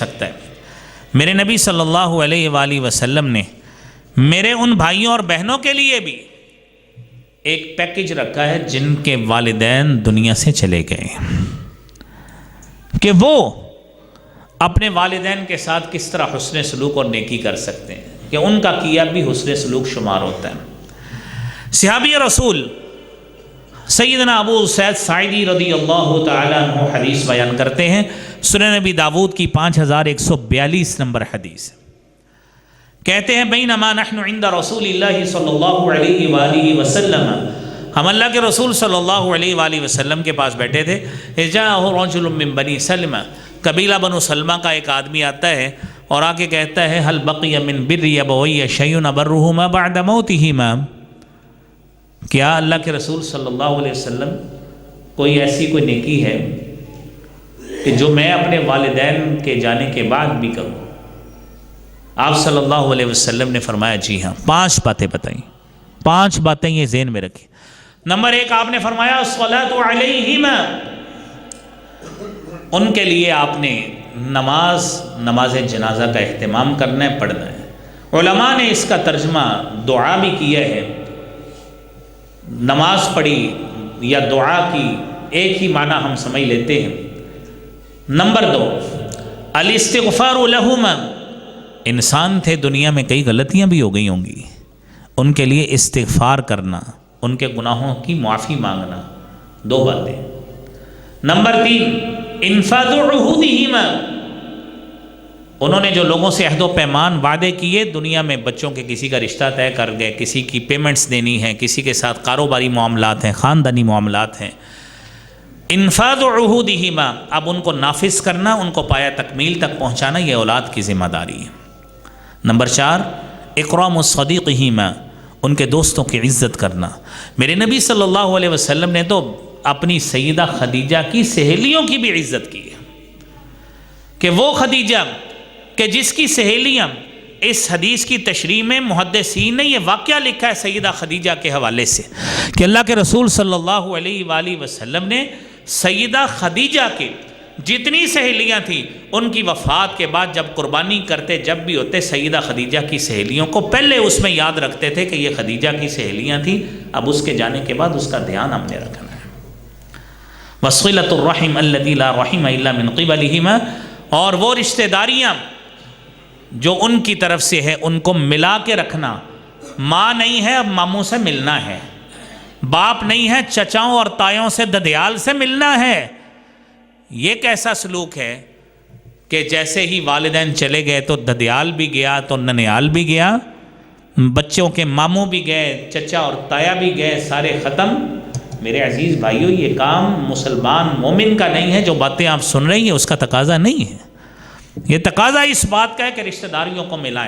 سکتا ہے۔ میرے نبی صلی اللہ علیہ وآلہ وسلم نے میرے ان بھائیوں اور بہنوں کے لیے بھی ایک پیکج رکھا ہے جن کے والدین دنیا سے چلے گئے، کہ وہ اپنے والدین کے ساتھ کس طرح حسن سلوک اور نیکی کر سکتے ہیں، کہ ان کا کیا بھی حسن سلوک شمار ہوتا ہے۔ صحابی رسول سیدنا ابو سعید ساعدی رضی اللہ تعالیٰ عنہ حدیث بیان کرتے ہیں، سنن نبی داود کی 5142 نمبر حدیث، کہتے ہیں بینما نحن عند رسول اللہ صلی اللہ علیہ وآلہ وسلم، ہم اللہ کے رسول صلی اللہ علیہ وآلہ وسلم کے پاس بیٹھے تھے، جاءہ رجل من بنی سلمہ، قبیلہ بنو سلمہ کا ایک آدمی آتا ہے اور آ کے کہتا ہے هل بقی من بر ابوی شیء ابرہما بعد موتہما، کیا اللہ کے رسول صلی اللہ علیہ وسلم کوئی ایسی کوئی نیکی ہے کہ جو میں اپنے والدین کے جانے کے بعد بھی کروں؟ آپ صلی اللہ علیہ وسلم نے فرمایا جی ہاں، 5 باتیں بتائیں، 5 باتیں یہ ذہن میں رکھیں۔ نمبر 1 آپ نے فرمایا الصلاۃ علیہما، ان کے لیے آپ نے نماز جنازہ کا اہتمام کرنا ہے، پڑھنا ہے۔ علماء نے اس کا ترجمہ دعا بھی کیا ہے، نماز پڑھی یا دعا کی ایک ہی معنی ہم سمجھ لیتے ہیں۔ نمبر 2 الاستغفار لہما، انسان تھے دنیا میں کئی غلطیاں بھی ہو گئی ہوں گی، ان کے لیے استغفار کرنا، ان کے گناہوں کی معافی مانگنا، 2 باتیں۔ نمبر 3 انفاذ عہودہما، انہوں نے جو لوگوں سے عہد و پیمان وعدے کیے، دنیا میں بچوں کے کسی کا رشتہ طے کر گئے، کسی کی پیمنٹس دینی ہیں، کسی کے ساتھ کاروباری معاملات ہیں، خاندانی معاملات ہیں، انفاذ عہودہما، اب ان کو نافذ کرنا، ان کو پایہ تکمیل تک پہنچانا، یہ اولاد کی ذمہ داری ہے۔ نمبر 4 اکرام الصدیقہما، ان کے دوستوں کی عزت کرنا۔ میرے نبی صلی اللہ علیہ وسلم نے تو اپنی سیدہ خدیجہ کی سہیلیوں کی بھی عزت کی ہے، کہ وہ خدیجہ کہ جس کی سہیلیاں، اس حدیث کی تشریح میں محدثین نے یہ واقعہ لکھا ہے سیدہ خدیجہ کے حوالے سے، کہ اللہ کے رسول صلی اللہ علیہ وآلہ وسلم نے سیدہ خدیجہ کے جتنی سہیلیاں تھیں، ان کی وفات کے بعد جب قربانی کرتے، جب بھی ہوتے، سیدہ خدیجہ کی سہیلیوں کو پہلے اس میں یاد رکھتے تھے کہ یہ خدیجہ کی سہیلیاں تھیں، اب اس کے جانے کے بعد اس کا دھیان ہم نے رکھنا ہے۔ وصلۃ الرحم الذی لا رحم الا من قبلہما، اور وہ رشتہ داریاں جو ان کی طرف سے ہے ان کو ملا کے رکھنا۔ ماں نہیں ہے اب ماموں سے ملنا ہے، باپ نہیں ہے چچاؤں اور تایوں سے ددیال سے ملنا ہے۔ یہ کیسا سلوک ہے کہ جیسے ہی والدین چلے گئے تو ددیال بھی گیا تو ننیال بھی گیا، بچوں کے ماموں بھی گئے، چچا اور تایا بھی گئے، سارے ختم۔ میرے عزیز بھائیو، یہ کام مسلمان مومن کا نہیں ہے۔ جو باتیں آپ سن رہی ہیں اس کا تقاضا نہیں ہے، یہ تقاضا اس بات کا ہے کہ رشتہ داریوں کو ملائیں۔